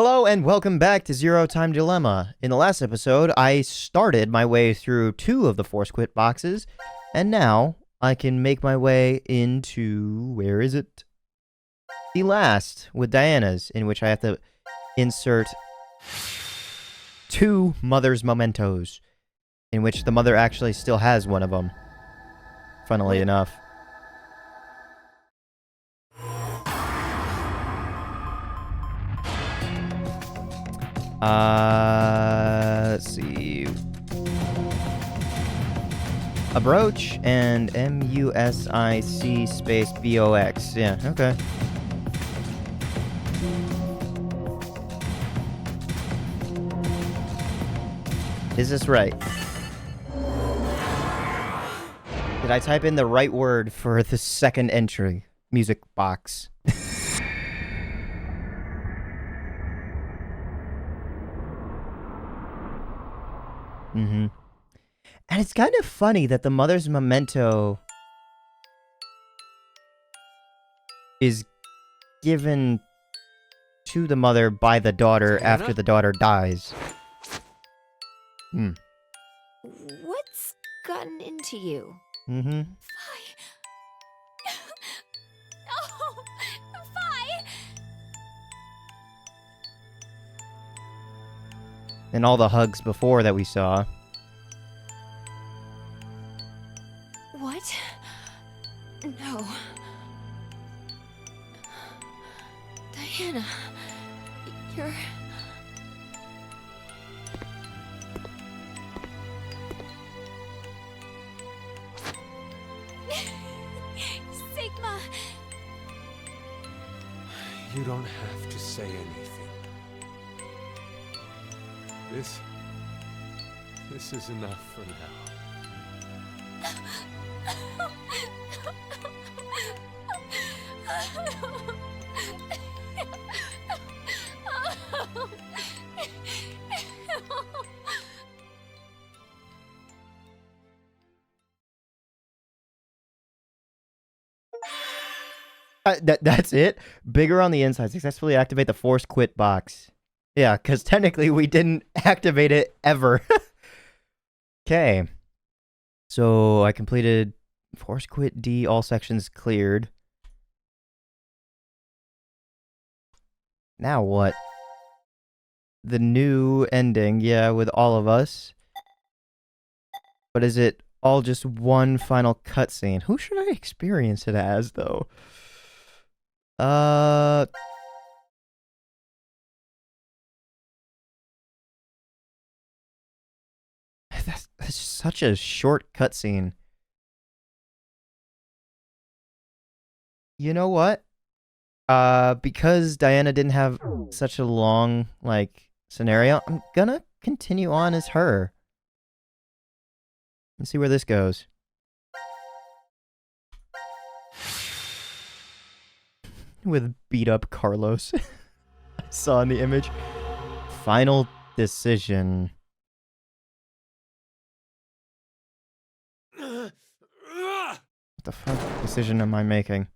Hello and welcome back to Zero Time Dilemma. In the last episode, I started my way through 2 of the Force Quit boxes, and now I can make my way into, where is it? The last, with Diana's, in which I have to insert 2 mother's mementos, in which the mother actually still has one of them, funnily enough. Let's see. A brooch and MUSIC space BOX. Yeah, okay. Is this right? Did I type in the right word for the second entry? Music box. And it's kind of funny that the mother's memento is given to the mother by the daughter after the daughter dies. What's gotten into you? Oh, Fi! And all the hugs before that we saw. What? No. Diana, you're... Sigma! You don't have to say anything. This is enough for now. That's it? Bigger on the inside. Successfully activate the Force Quit box. Yeah, because technically we didn't activate it ever. Okay. So I completed Force Quit D, all sections cleared. Now what? The new ending, yeah, with all of us. But is it all just one final cutscene? Who should I experience it as, though? That's such a short cutscene. You know what? Because Diana didn't have such a long, scenario, I'm gonna continue on as her. Let's see where this goes. With beat-up Carlos. I saw in the image. Final decision. What the fuck decision am I making?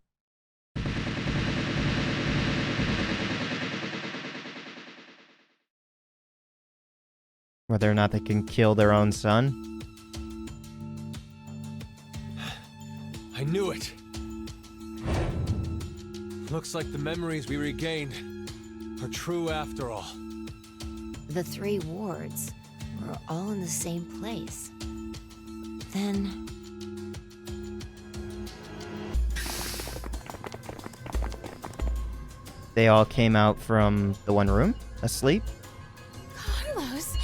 Whether or not they can kill their own son? I knew it! Looks like the memories we regained are true after all. The 3 wards were all in the same place. Then... They all came out from the one room, asleep? Carlos!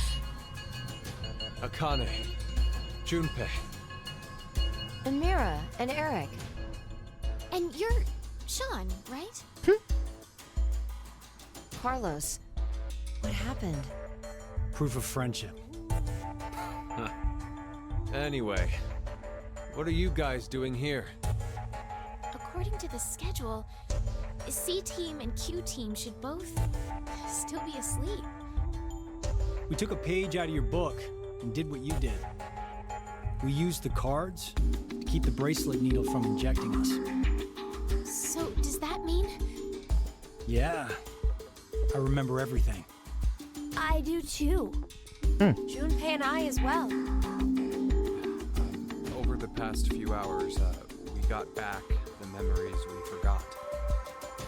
Akane, Junpei. And Mira, and Eric. And you're Sean, right? Carlos, what happened? Proof of friendship. Anyway, what are you guys doing here? According to the schedule, C-Team and Q-Team should both still be asleep. We took a page out of your book and did what you did. We used the cards to keep the bracelet needle from injecting us. So, does that mean? Yeah. remember everything. I do too. Junpei and I as well. Over the past few hours, we got back the memories we forgot.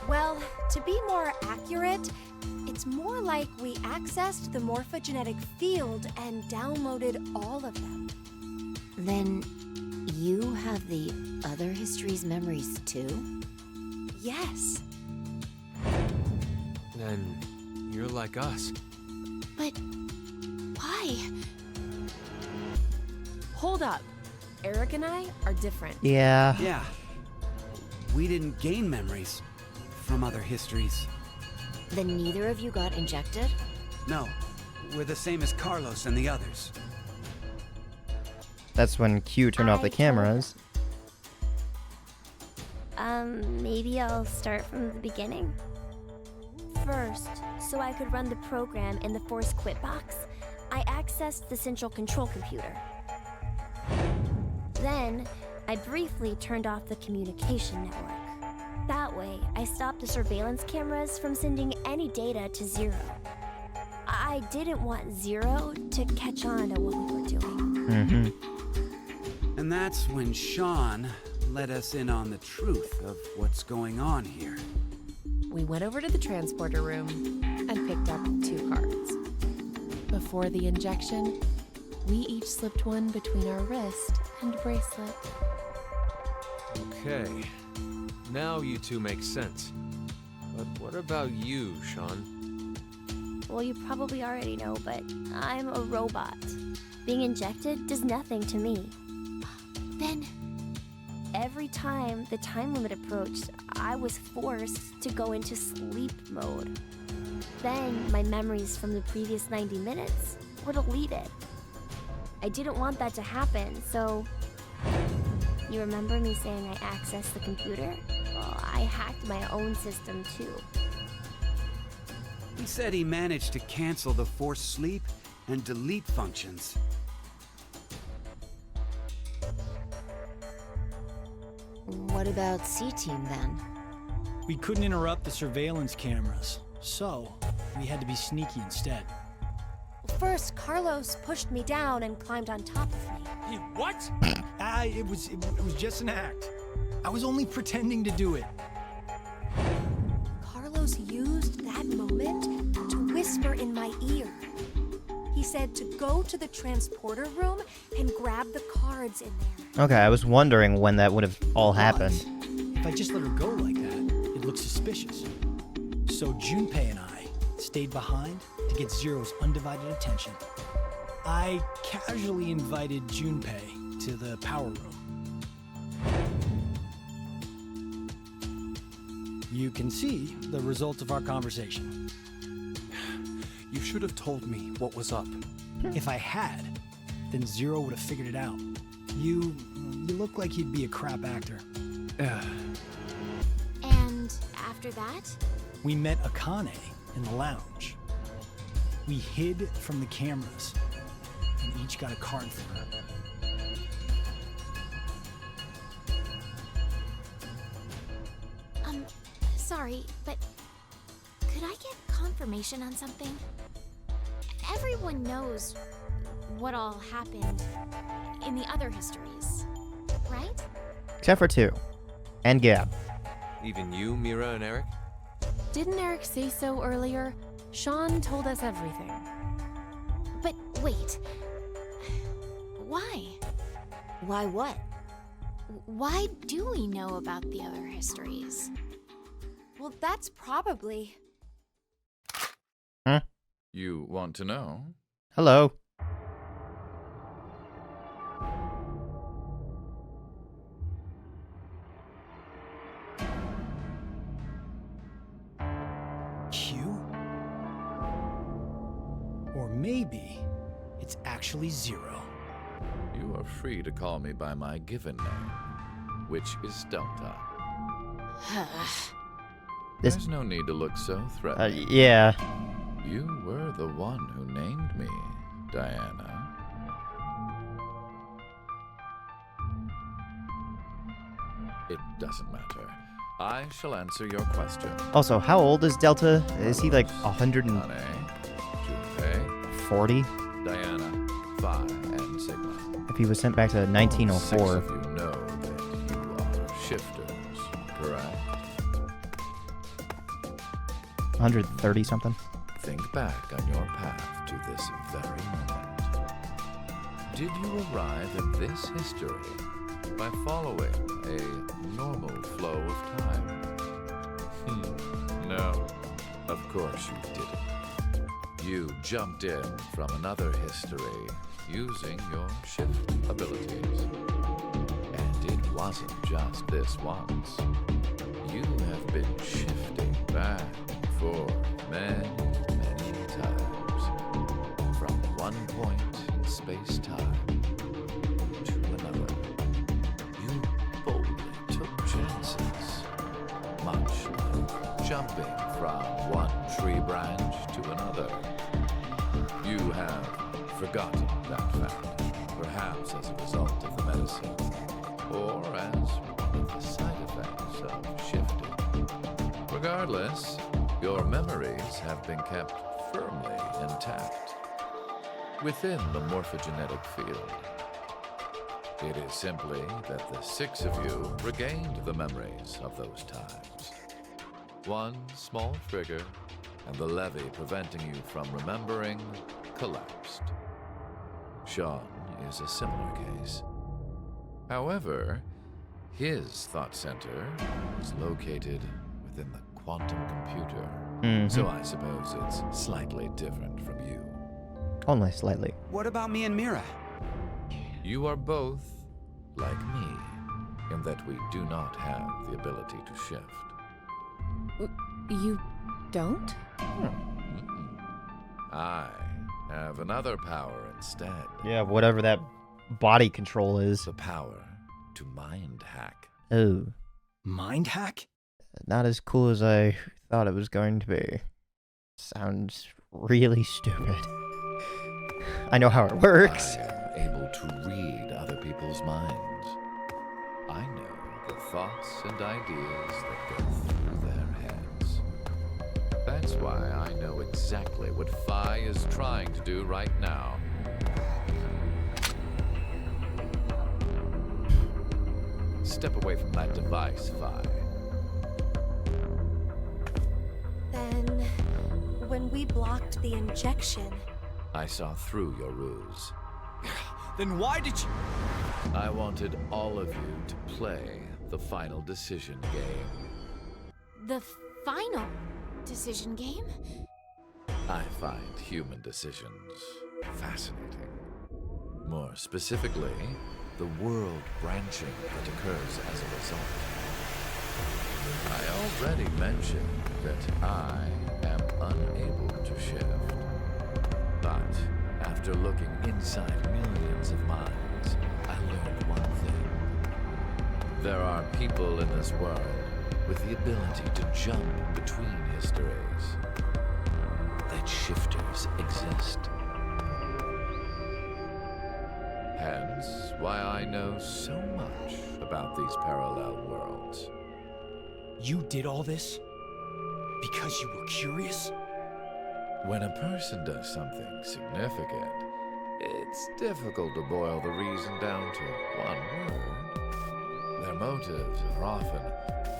Well, to be more accurate, it's more like we accessed the morphogenetic field and downloaded all of them. Then you have the other history's memories too? Yes. Then you're like us. But why? Hold up. Eric and I are different. Yeah. Yeah. We didn't gain memories from other histories. Then neither of you got injected? No, we're the same as Carlos and the others. That's when Q turned off the I told- cameras. Maybe I'll start from the beginning. First, so I could run the program in the Force Quit box, I accessed the central control computer. Then, I briefly turned off the communication network. That way, I stopped the surveillance cameras from sending any data to Zero. I didn't want Zero to catch on to what we were doing. And that's when Sean let us in on the truth of what's going on here. We went over to the transporter room and picked up 2 cards. Before the injection, we each slipped one between our wrist and bracelet. Okay. Now you two make sense. But what about you, Sean? Well, you probably already know, but I'm a robot. Being injected does nothing to me. Then, every time the time limit approached, I was forced to go into sleep mode. Then, my memories from the previous 90 minutes were deleted. I didn't want that to happen, so... You remember me saying I accessed the computer? Well, I hacked my own system too. He said he managed to cancel the forced sleep and delete functions. What about C-Team then? We couldn't interrupt the surveillance cameras, so we had to be sneaky instead. First, Carlos pushed me down and climbed on top of me. He what? It was just an act. I was only pretending to do it. Carlos used that moment to whisper in my ear. He said to go to the transporter room and grab the cards in there. Okay, I was wondering when that would have all happened. But if I just let her go like that, it looks suspicious. So Junpei and I stayed behind to get Zero's undivided attention. I casually invited Junpei to the power room. You can see the result of our conversation. You should have told me what was up. If I had, then Zero would have figured it out. You look like you'd be a crap actor. And after that? We met Akane in the lounge. We hid from the cameras and each got a card from her. Sorry, but could I get confirmation on something? Everyone knows what all happened in the other histories, right? Except for 2. And Gab. Even you, Mira and Eric? Didn't Eric say so earlier? Sean told us everything. But wait. Why? Why what? Why do we know about the other histories? Well, that's probably... Huh? You want to know? Hello. Q? Or maybe it's actually Zero. You are free to call me by my given name, which is Delta. This- There's no need to look so threatening. Yeah. You were the one who named me, Diana. It doesn't matter. I shall answer your question. Also, how old is Delta? Is he like 140? Honey, Junpei, Diana, Phi, and Sigma. If he was sent back to All 6 1904. of you know that you are shifters, correct? 130 something. Think back on your path to this very moment. Did you arrive in this history by following a normal flow of time? No, of course you didn't. You jumped in from another history using your shift abilities. And it wasn't just this once. You have been shifting back for many times. From one point in space-time to another. You boldly took chances. Much like jumping from one tree branch to another. You have forgotten that fact, perhaps as a result of the medicine, or as one of the side effects of shifting. Regardless, your memories have been kept firmly intact within the morphogenetic field. It is simply that the 6 of you regained the memories of those times. One small trigger, and the levee preventing you from remembering collapsed. Sean is a similar case. However, his thought center is located within the quantum computer. So I suppose it's slightly different from you. Only slightly. What about me and Mira? You are both like me, in that we do not have the ability to shift. You don't? I have another power instead. Yeah, whatever that body control is. The power to mind hack. Oh. Mind hack? Not as cool as I thought it was going to be. Sounds really stupid. I know how it works. I am able to read other people's minds. I know the thoughts and ideas that go through their heads. That's why I know exactly what Phi is trying to do right now. Step away from that device, Phi. Then, when we blocked the injection, I saw through your ruse. Then why did you... I wanted all of you to play the final decision game. The final decision game? I find human decisions fascinating. More specifically, the world branching that occurs as a result. I already mentioned that I am unable to shift. But after looking inside millions of minds, I learned one thing. There are people in this world with the ability to jump between histories. That shifters exist. Hence, why I know so much about these parallel worlds. You did all this? Because you were curious? When a person does something significant, it's difficult to boil the reason down to one word. Their motives are often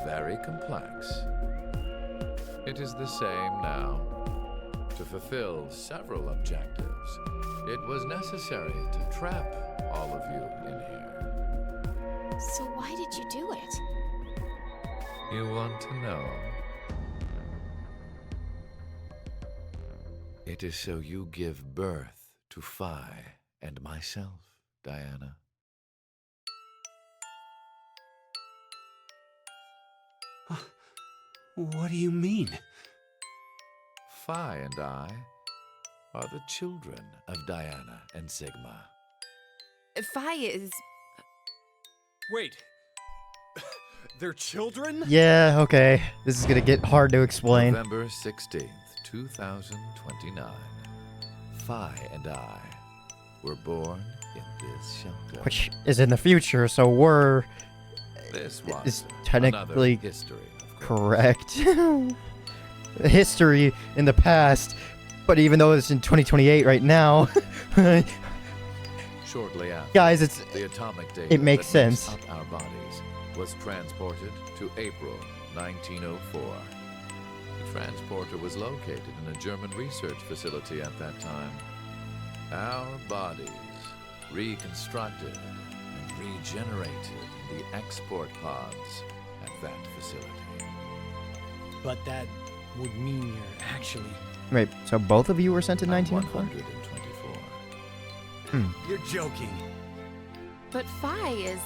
very complex. It is the same now. To fulfill several objectives, it was necessary to trap all of you in here. So why did you do it? You want to know? It is so you give birth to Phi and myself, Diana. What do you mean? Phi and I are the children of Diana and Sigma. Phi is... Wait. They're children? Yeah, okay. This is gonna get hard to explain. November 16th, 2029. Phi and I were born in this shelter. Which is in the future, so we're This was is technically another history, of course. correct. History in the past, but even though it's in 2028 right now, Shortly after, guys, it's the atomic data it makes that makes sense. up our bodies was transported to April 1904. The transporter was located in a German research facility at that time. Our bodies reconstructed and regenerated in the export pods at that facility. But that would mean you're actually... Wait, so both of you were sent to I'm 1904? 124. You're joking. But Phi is...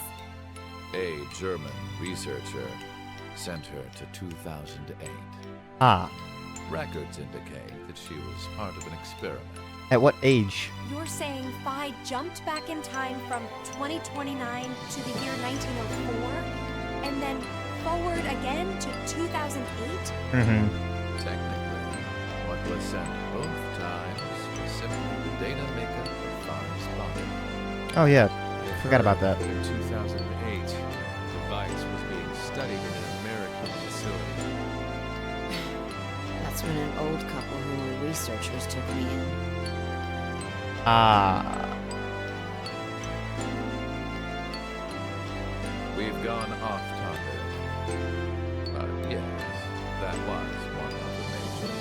A German researcher sent her to 2008. Ah, Records indicate that she was part of an experiment. at what age? You're saying Phi jumped back in time from 2029 to the year 1904, and then forward again to 2008? Mm-hmm. Technically, what was sent both times was simply the data makeup of Phi's body. Oh yeah, forgot about that. In 2008, the device was being studied in an American facility. That's when an old couple who were researchers took me in. Ah, We've gone off topic. But yes, that was one of the major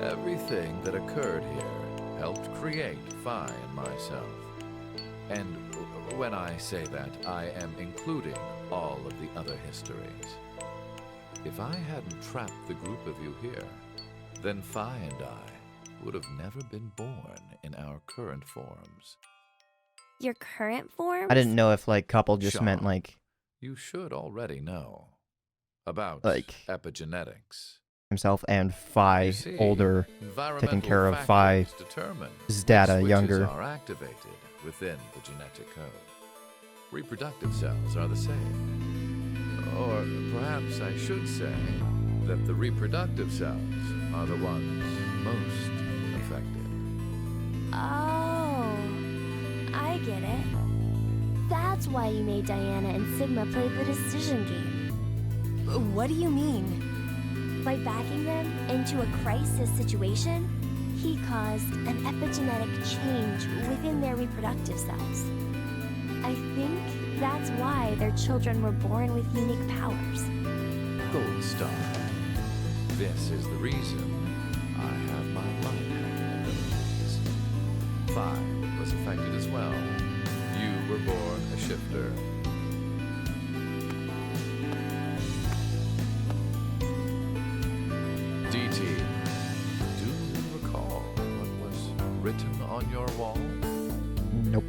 rules. Everything that occurred here helped create Phi and myself. And when I say that, I am including all of the other histories. If I hadn't trapped the group of you here, then Phi and I would have never been born in our current forms. Your current form? I didn't know if like couple just Sean, meant like You should already know about Like- epigenetics. himself and Phi You see, older, environmental taking care of Phi, factors determine his data which younger. switches are activated within the genetic code. Reproductive cells are the same. Or perhaps I should say that the reproductive cells are the ones most affected. Oh, I get it. That's why you made Diana and Sigma play the decision game. What do you mean? By backing them into a crisis situation, he caused an epigenetic change within their reproductive cells. I think that's why their children were born with unique powers. Gold Star. This is the reason I have my light hacking abilities. Phi was affected as well. You were born a shifter. DT, do you recall what was written on your wall? Nope.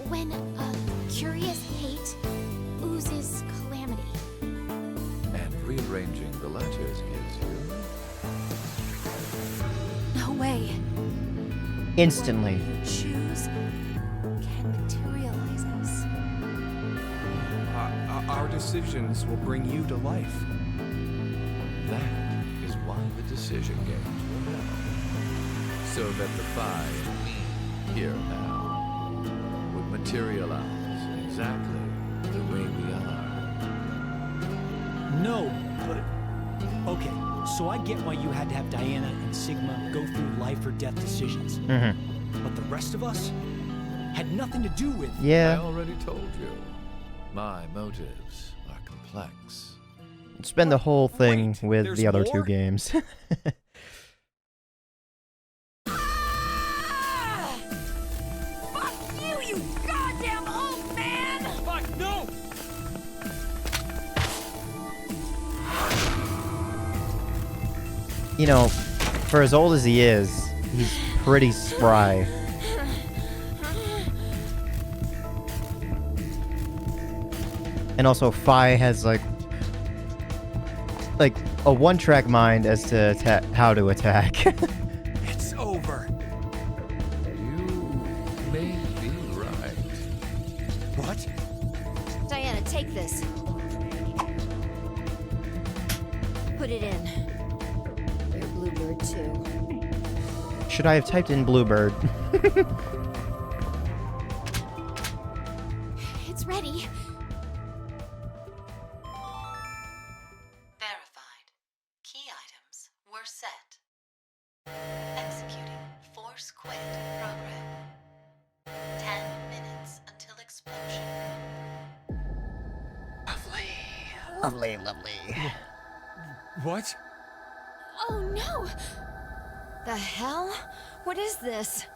When a curious hate oozes calamity. And rearranging the letters gives you... No way. Instantly. What you choose can materialize us. Our decisions will bring you to life. That is why the decision games were held. So that the Phi and me here now would materialize exactly the way we are. No, but... Okay, so I get why you had to have Diana and Sigma go through life or death decisions. Mm-hmm. But the rest of us had nothing to do with... I Yeah, already told you. My motives are complex. spend the whole thing Wait, with there's the other two more? games. Fuck you, you goddamn old man! Fuck, no! You know, for as old as he is, he's pretty spry. And also, Phi has like a one-track mind as to how to attack. It's over. You may be right. What? Diana, take this. Put it in. You're Bluebird, too. Should I have typed in Bluebird? set. Executing force quit program. 10 minutes until explosion. Lovely, lovely. What? Oh no! The hell? What is this?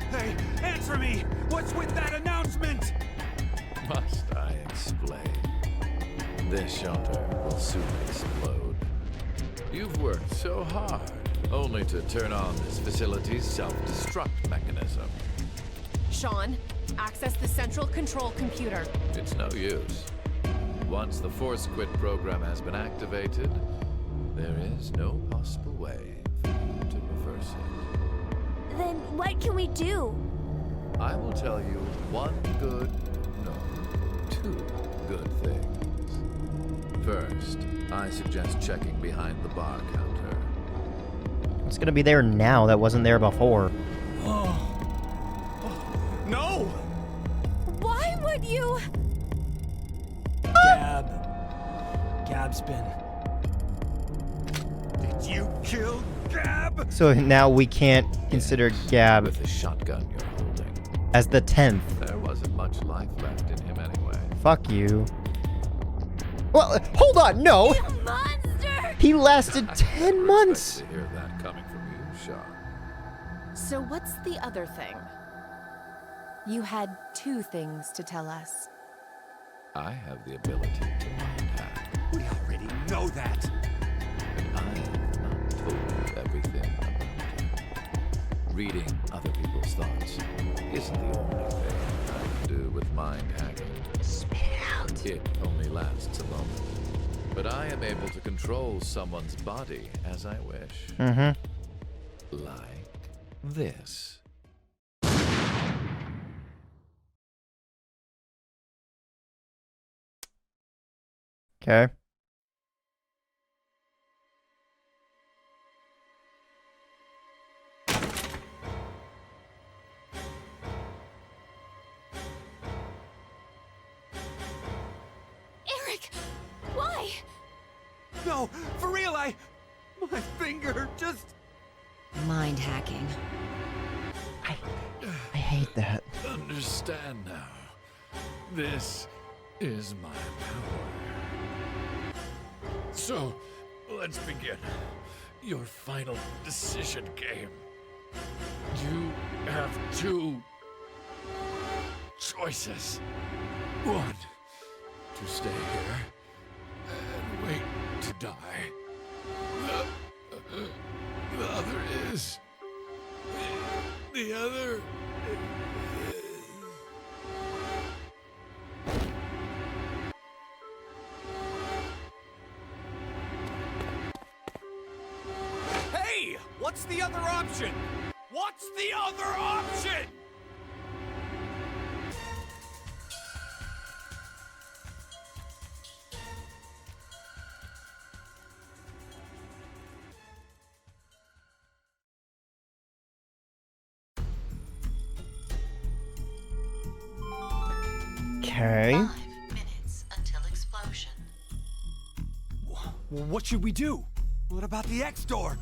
Hey, answer me! What's with that announcement? Must I explain? This shelter will soon explode. You've worked so hard, only to turn on this facility's self-destruct mechanism. Sean, access the central control computer. It's no use. Once the force quit program has been activated, there is no possible way for you to reverse it. Then what can we do? I will tell you two good things. First, I suggest checking behind the bar counter. It's gonna be there now that wasn't there before. No! Why would you? Gab's been. Did you kill Gab? So now we can't consider Gab With the shotgun you're holding, as the 10th. there wasn't much life left in him anyway. Fuck you. Well, hold on, no! You monster! He lasted 10 months! To hear that coming from you, Sean. So what's the other thing? You had 2 things to tell us. I have the ability to mind hack. We already know that. I have not told you everything about it. Reading other people's thoughts isn't the only thing I can do with mind hacking. Spit it out. It only lasts a moment. But I am able to control someone's body as I wish. Mm-hmm. Like this. Okay. Eric! Why? No, for real, my finger just... Mind hacking. I hate that. Understand now. This is my power. So, let's begin. Your final decision game. You have 2 choices. One, to stay here and wait to die. The other is... The other... Hey! What's the other option? What's the other option? Okay. 5 minutes until explosion. What should we do? What about the X door?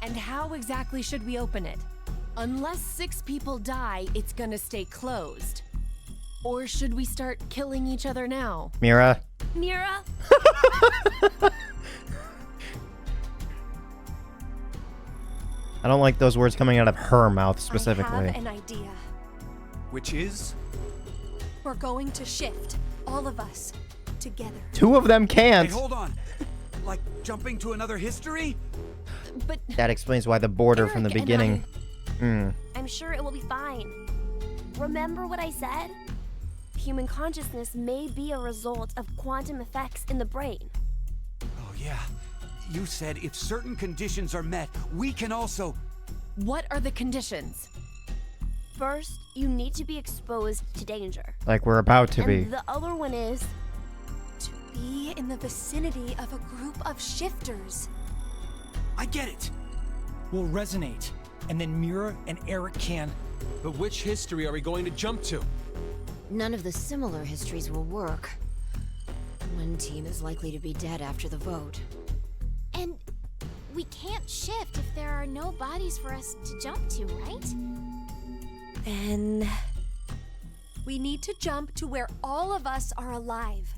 And how exactly should we open it? Unless 6 people die, it's gonna stay closed. Or should we start killing each other now? Mira. Mira? I don't like those words coming out of her mouth specifically. I have an idea. Which is? We're going to shift, all of us, together. 2 of them Hey, can't. hold on. Like jumping to another history? But That explains why the border from the Eric and beginning. I'm sure it will be fine. Remember what I said? Human consciousness may be a result of quantum effects in the brain. Oh, yeah. You said if certain conditions are met, we can also... what are the conditions? First, you need to be exposed to danger. Like we're about to be. And the other one is To be in the vicinity of a group of shifters. I get it. We'll resonate, and then Mira and Eric can... But which history are we going to jump to? None of the similar histories will work. One team is likely to be dead after the vote. And we can't shift if there are no bodies for us to jump to, right? Then we need to jump to where all of us are alive.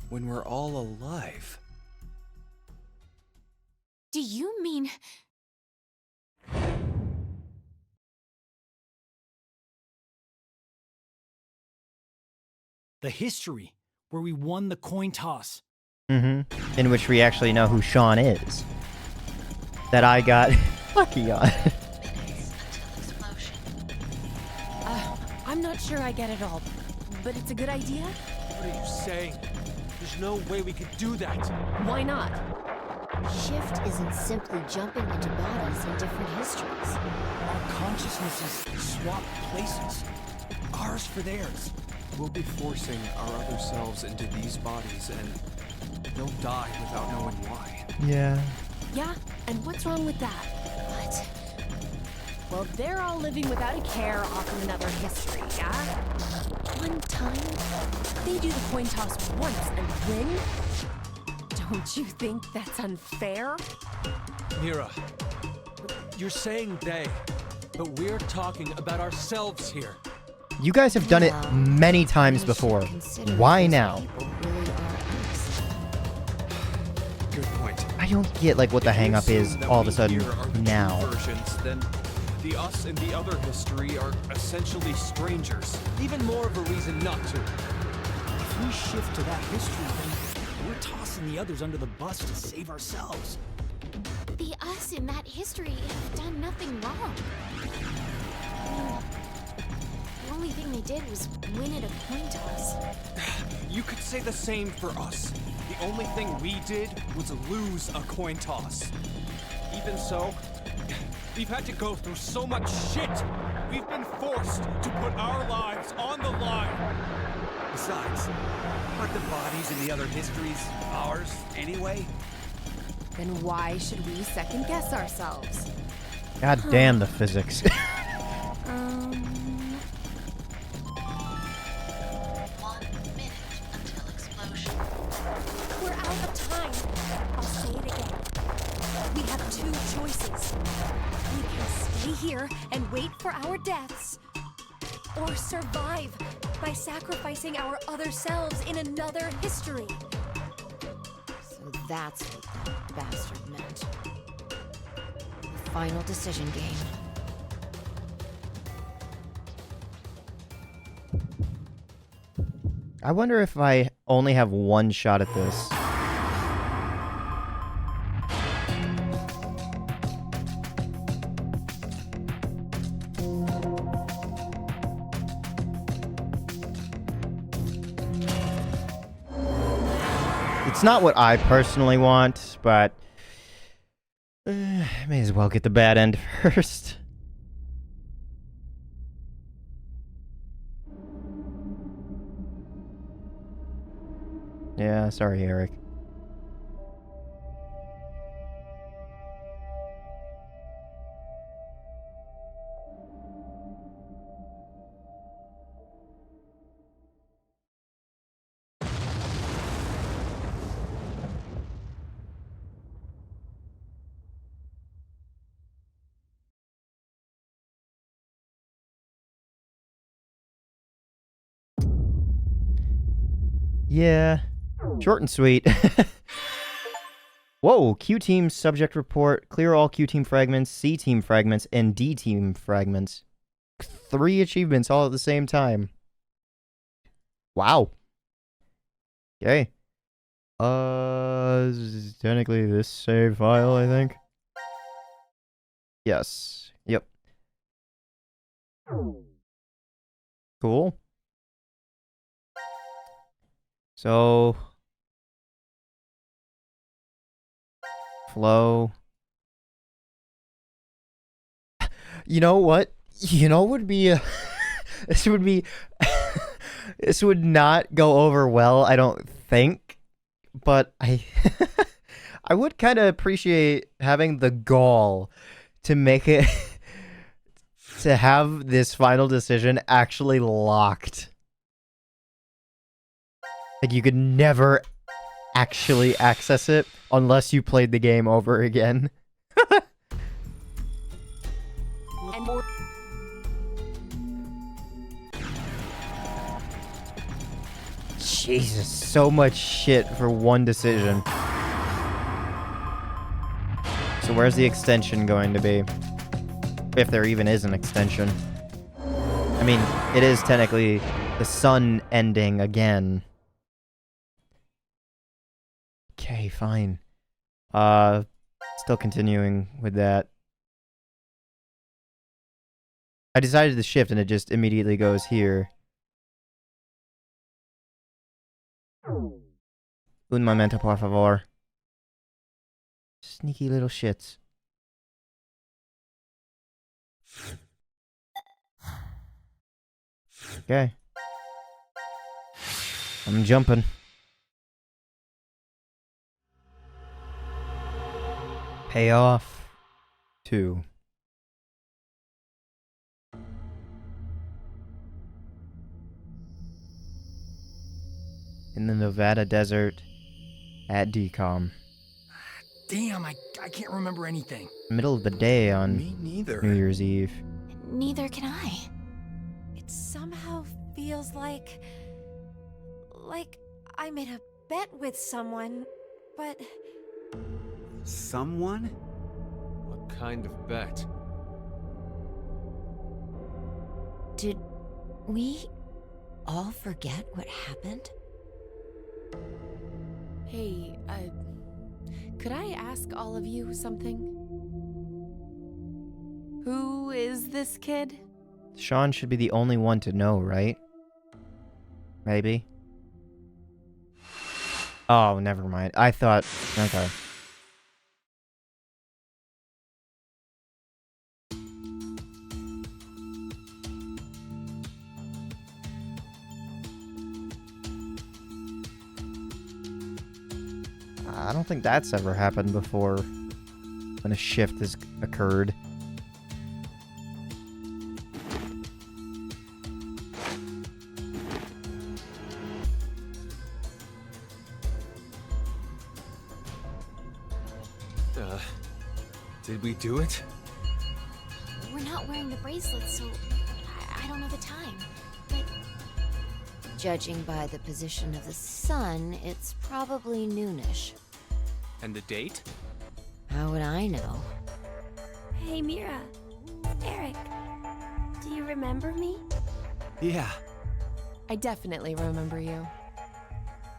When we're all alive. Do you mean... The history, where we won the coin toss. Mm-hmm. In which we actually know who Sean is. That I got lucky on. Minutes until explosion. I'm not sure I get it all, but it's a good idea. What are you saying? There's no way we could do that. Why not? Shift isn't simply jumping into bodies in different histories. Our consciousnesses swap places. Ours for theirs. We'll be forcing our other selves into these bodies, and they'll die without knowing why. Yeah. Yeah, and what's wrong with that? What? Well, they're all living without a care off in another history, yeah? One time, they do the coin toss once and win? Don't you think that's unfair? Mira, you're saying they, but we're talking about ourselves here. You guys have done it many times We should before. consider Why those now? people really are us. Good point. I don't get like what the hang up is all of a sudden now. Versions, then the us and the other history are essentially strangers. Even more of a reason not to. If we shift to that history, then we're tossing the others under the bus to save ourselves. The us in that history have done nothing wrong. I mean, the only thing they did was win at a coin toss. You could say the same for us. The only thing we did was lose a coin toss. Even so, we've had to go through so much shit. We've been forced to put our lives on the line. Besides, aren't the bodies in the other histories ours anyway? Then why should we second guess ourselves? God damn the physics. 1 minute until explosion. We're out of time. I'll say it again. We have two choices. We can stay here and wait for our deaths, or survive by sacrificing our other selves in another history. So that's what that bastard meant. The final decision game. I wonder if I only have one shot at this. It's not what I personally want, but may as well get the bad end first. Yeah, sorry, Eric. Yeah, short and sweet. Whoa, Q team subject report, clear all Q team fragments, C team fragments, and D team fragments. 3 achievements all at the same time. Wow. Okay. Technically this save file, I think. Yes. Yep. Cool. So, flow. You know what? You know what would be a this would be this would not go over well, I don't think. But I I would kind of appreciate having the gall to make it to have this final decision actually locked. Like, you could never actually access it unless you played the game over again. And more. Jesus, so much shit for one decision. So where's the extension going to be? If there even is an extension. I mean, it is technically the sun ending again. Okay, fine. Still continuing with that. I decided to shift and it just immediately goes here. Un momento, por favor. Sneaky little shits. Okay. I'm jumping. Payoff 2. In the Nevada desert at DCOM. Damn, I can't remember anything. Middle of the day on Me neither. New Year's Eve. Neither can I. It somehow feels like I made a bet with someone, but Someone? What kind of bet? Did we all forget what happened? Hey, could I ask all of you something? Who is this kid? Sean should be the only one to know, right? Maybe. Oh, never mind. I thought... Okay. I don't think that's ever happened before when a shift has occurred. Did we do it? We're not wearing the bracelets, so I don't know the time. But Judging by the position of the sun, it's probably noonish. And the date? How would I know? Hey, Mira. Eric. Do you remember me? Yeah. I definitely remember you.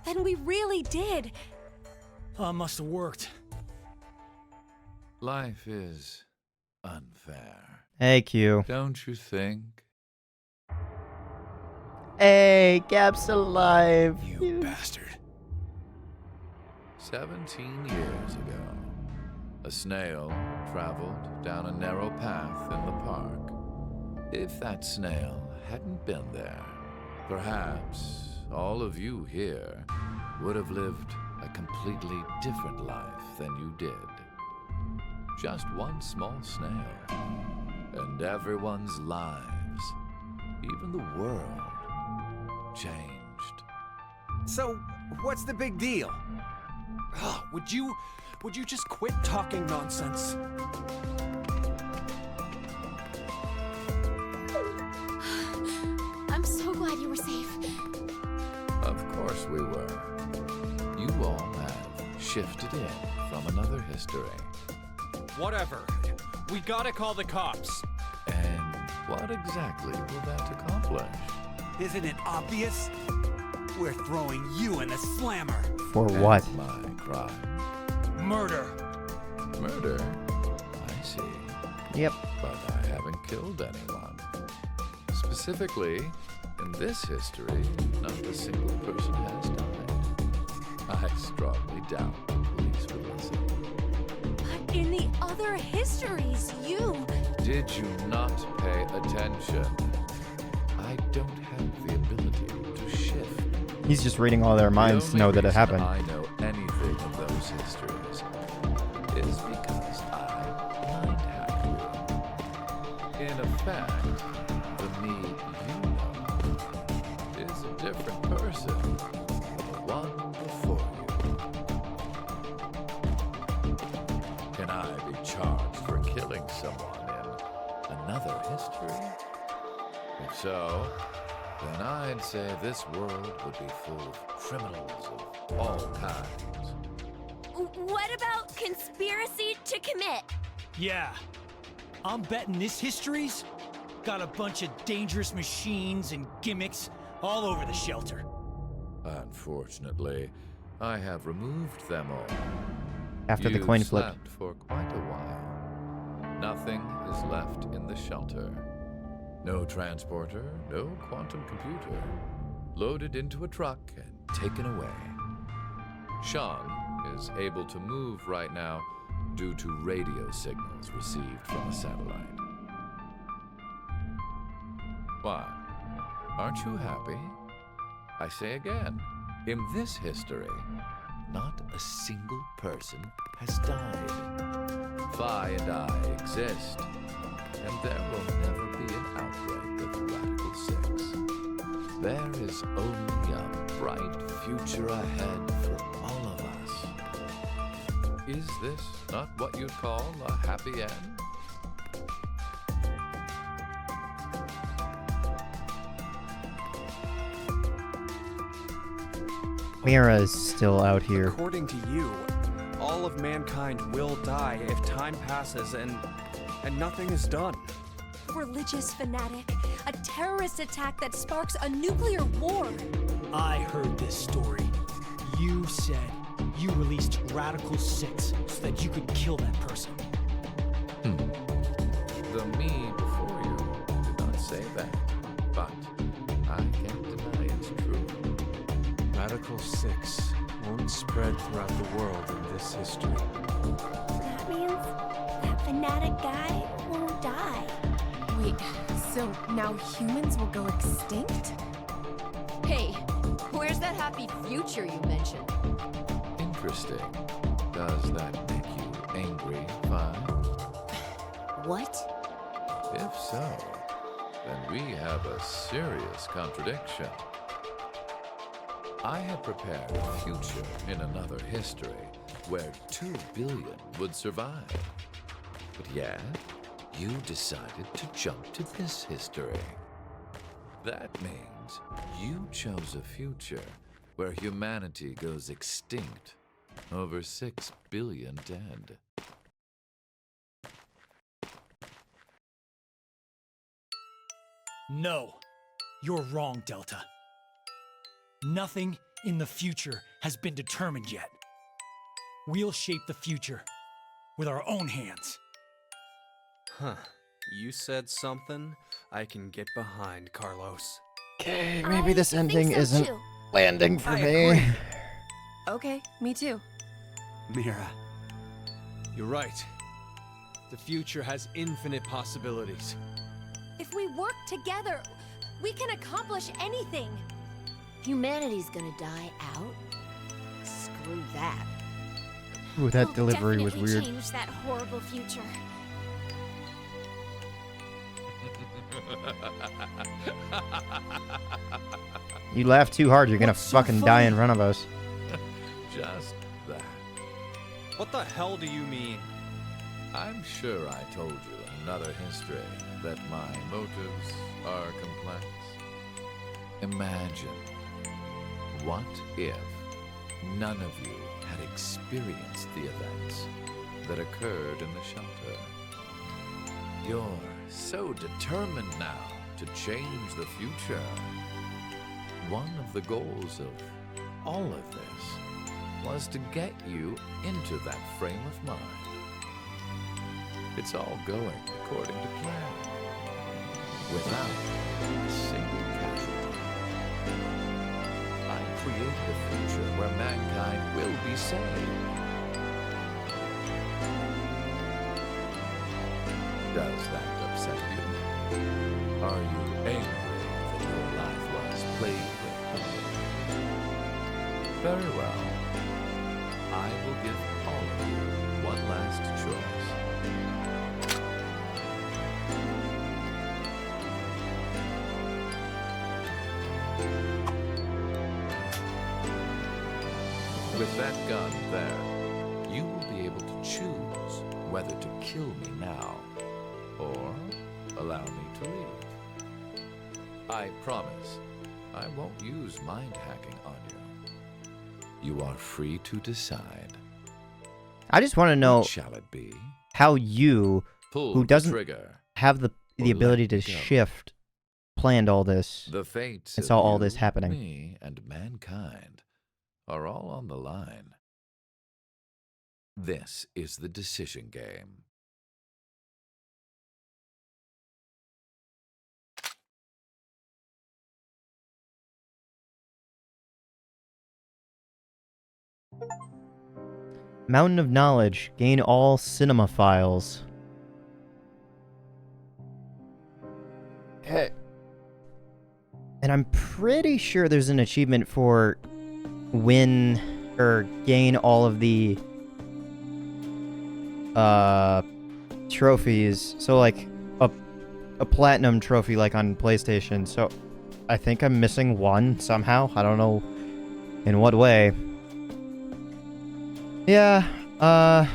then we really did. Oh, must have worked. Life is unfair. Hey, Q. Don't you think? Hey, Cap's alive. You bastard. 17 years ago, a snail traveled down a narrow path in the park. If that snail hadn't been there, perhaps all of you here would have lived a completely different life than you did. Just one small snail, and everyone's lives, even the world, changed. So, what's the big deal? Would you just quit talking nonsense? I'm so glad you were safe. Of course we were. You all have shifted in from another history. Whatever. We gotta call the cops. And what exactly will that accomplish? Isn't it obvious? We're throwing you in the slammer. For what? And my crime. Murder. Murder? I see. Yep. But I haven't killed anyone. Specifically, in this history, not a single person has died. I strongly doubt the police would listen. But in the other histories, you... Did you not pay attention? I don't have the ability to shift. He's just reading all their minds to know that it happened. I know anything of those histories is because I mind hacked them. In effect, the me you know is a different person. history? If so, then I'd say this world would be full of criminals of all kinds. What about conspiracy to commit? Yeah. I'm betting this history's got a bunch of dangerous machines and gimmicks all over the shelter. Unfortunately, I have removed them all. After the You coin flip. slept for quite a while. Nothing is left in the shelter. No transporter, no quantum computer. Loaded into a truck and taken away. Sean is able to move right now due to radio signals received from a satellite. Why? Aren't you happy? I say again, in this history, not a single person has died. Phi and I exist, and there will never be an outbreak of Radical 6. There is only a bright future ahead for all of us. Is this not what you'd call a happy end? Mira's still out here. According to you, all of mankind will die if time passes and nothing is done. Religious fanatic, a terrorist attack that sparks a nuclear war. I heard this story. You said you released Radical 6 so that you could kill that person. The me before you did not say that, but I can't deny it's true. Radical 6 won't spread throughout the world in this history. That means that fanatic guy won't die. Wait, so now humans will go extinct? Hey, where's that happy future you mentioned? Interesting. Does that make you angry, Phi? What? If so, then we have a serious contradiction. I had prepared a future in another history where 2 billion would survive. But yet, you decided to jump to this history. That means you chose a future where humanity goes extinct, over 6 billion dead. No, you're wrong, Delta. Nothing in the future has been determined yet. We'll shape the future with our own hands. Huh. You said something I can get behind, Carlos. Okay, maybe this I think ending so, isn't too. landing for I me. agree. Okay, me too. Mira. You're right. The future has infinite possibilities. If we work together, we can accomplish anything. Humanity's gonna die out? Screw that. Ooh, that We'll delivery was definitely weird. change that horrible future. You laugh too hard, you're gonna What's so fucking die in funny? front of us. Just that. What the hell do you mean? I'm sure I told you in another history that my motives are complex. Imagine, what if none of you had experienced the events that occurred in the shelter? You're so determined now to change the future. One of the goals of all of this was to get you into that frame of mind. It's all going according to plan, without a single casualty. I created a future where mankind will be saved. Does that upset you? Are you angry that your life was plagued with hunger? Very well. I will give all of you one last choice. With that gun there, you will be able to choose whether to kill me now or allow me to leave. I promise I won't use mind hacking on you. You are free to decide. I just want to know What shall it be? how you, Pull who the doesn't trigger, have the or ability let to it go. shift, planned all this. The fates and of saw all you, this happening. me, and mankind are all on the line. This is the decision game. Mountain of Knowledge. Gain all cinema files. Okay. And I'm pretty sure there's an achievement for win or gain all of the trophies. So like a platinum trophy like on PlayStation. So I think I'm missing one somehow. I don't know in what way. Yeah, I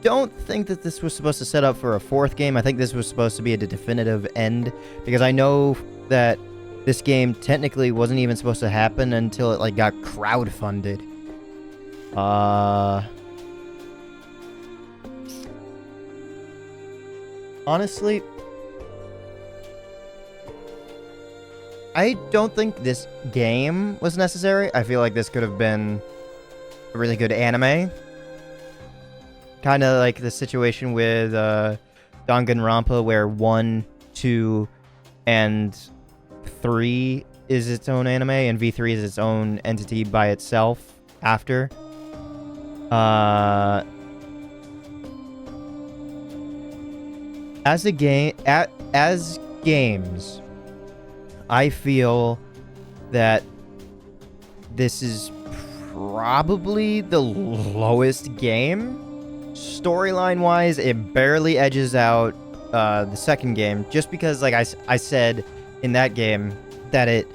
don't think that this was supposed to set up for a fourth game. I think this was supposed to be a definitive end, because I know that this game technically wasn't even supposed to happen until it, like, got crowdfunded. Honestly, I don't think this game was necessary. I feel like this could have been a really good anime. Kind of like the situation with Danganronpa, where 1, 2, and 3 is its own anime, and V3 is its own entity by itself after. As a game, as games, I feel that this is probably the lowest game. Storyline-wise, it barely edges out the second game, just because, like I said in that game, that it,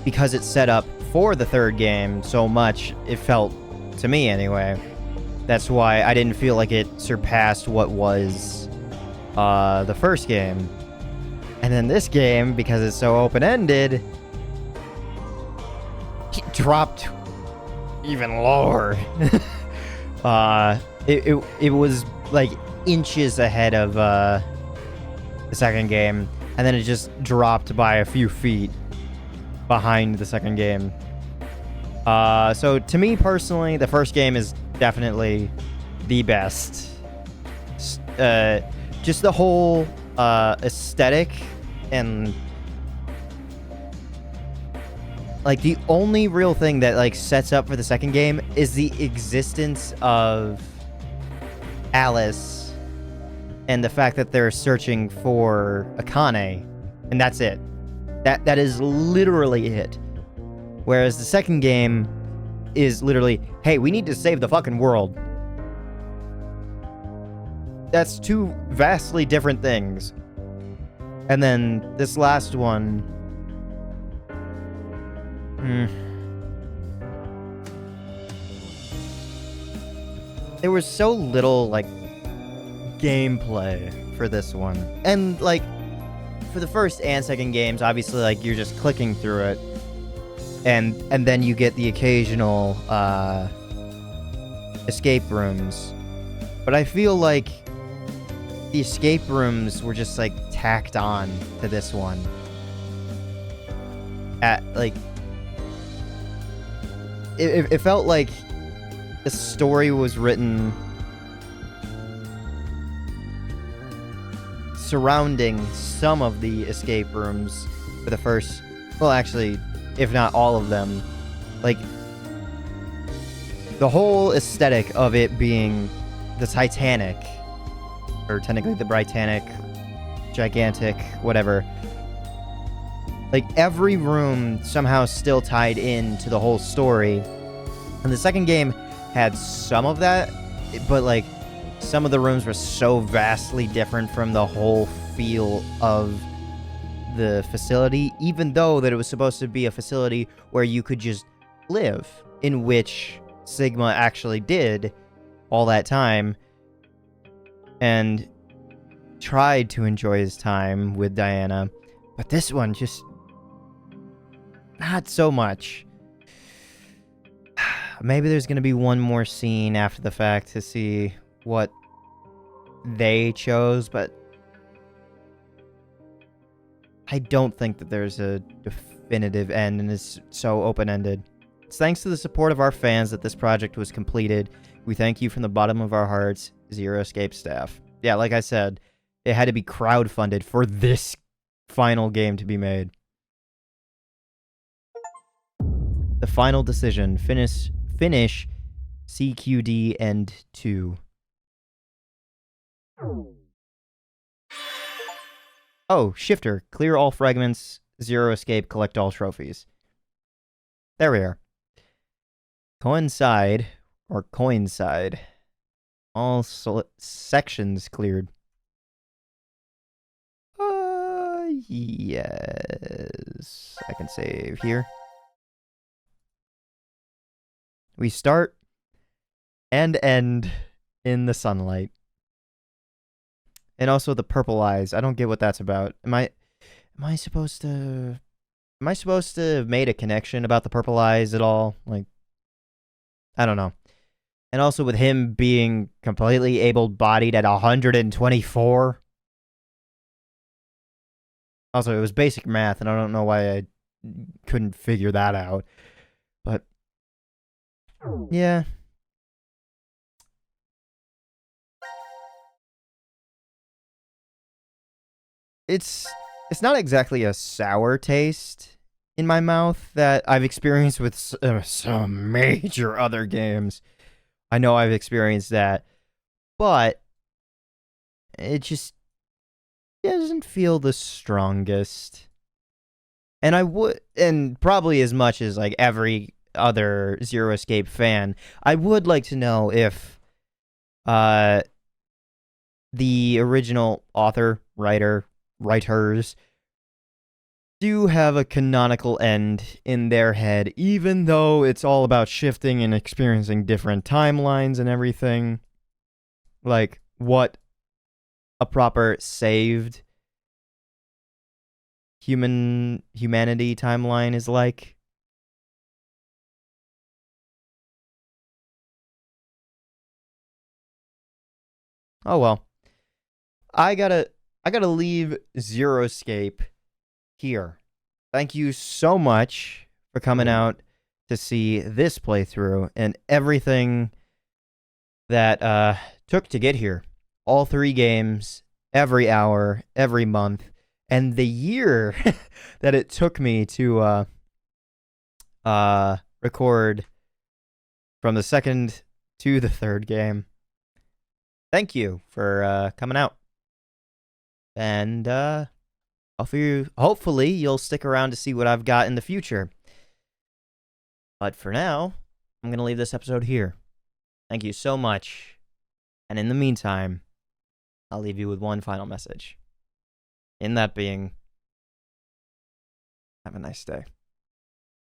because it's set up for the third game so much, it felt, to me anyway, that's why I didn't feel like it surpassed what was the first game. And then this game, because it's so open-ended, it dropped even lower. It was like inches ahead of the second game, and then it just dropped by a few feet behind the second game. So to me personally, the first game is definitely the best. Just the whole aesthetic, and like the only real thing that like sets up for the second game is the existence of Alice and the fact that they're searching for Akane, and that's it. That is literally it. Whereas the second game is literally, hey, we need to save the fucking world. That's two vastly different things. And then this last one, there was so little like gameplay for this one. And like for the first and second games, obviously like you're just clicking through it. And then you get the occasional escape rooms. But I feel like the escape rooms were just like tacked on to this one. It felt like the story was written surrounding some of the escape rooms for the first, well, actually, if not all of them. Like, the whole aesthetic of it being the Titanic, or technically the Britannic, gigantic, whatever. Like, every room somehow still tied into the whole story. And the second game had some of that, but, like, some of the rooms were so vastly different from the whole feel of the facility, even though that it was supposed to be a facility where you could just live, in which Sigma actually did all that time and tried to enjoy his time with Diana. But this one just not so much. Maybe there's going to be one more scene after the fact to see what they chose, but I don't think that there's a definitive end and it's so open-ended. It's thanks to the support of our fans that this project was completed. We thank you from the bottom of our hearts, Zero Escape staff. Yeah, like I said, it had to be crowdfunded for this final game to be made. The final decision, finish CQD End 2. Oh, Shifter. Clear all fragments, Zero Escape, collect all trophies. There we are. Coincide. All sections cleared. Yes. I can save here. We start and end in the sunlight. And also the purple eyes. I don't get what that's about. Am I supposed to have made a connection about the purple eyes at all? Like, I don't know. And also with him being completely able-bodied at 124. Also, it was basic math, and I don't know why I couldn't figure that out. But yeah. It's not exactly a sour taste in my mouth that I've experienced with some major other games. I know I've experienced that, but it just doesn't feel the strongest. And probably as much as like every other Zero Escape fan, I would like to know if the original writers do have a canonical end in their head, even though it's all about shifting and experiencing different timelines and everything. Like, what a proper saved humanity timeline is like. Oh well. I gotta leave Zero Escape here. Thank you so much for coming out to see this playthrough and everything that took to get here. All 3 games, every hour, every month, and the year that it took me to record from the second to the 3rd game. Thank you for coming out. And hopefully you'll stick around to see what I've got in the future. But for now, I'm going to leave this episode here. Thank you so much. And in the meantime, I'll leave you with one final message. In that being, have a nice day.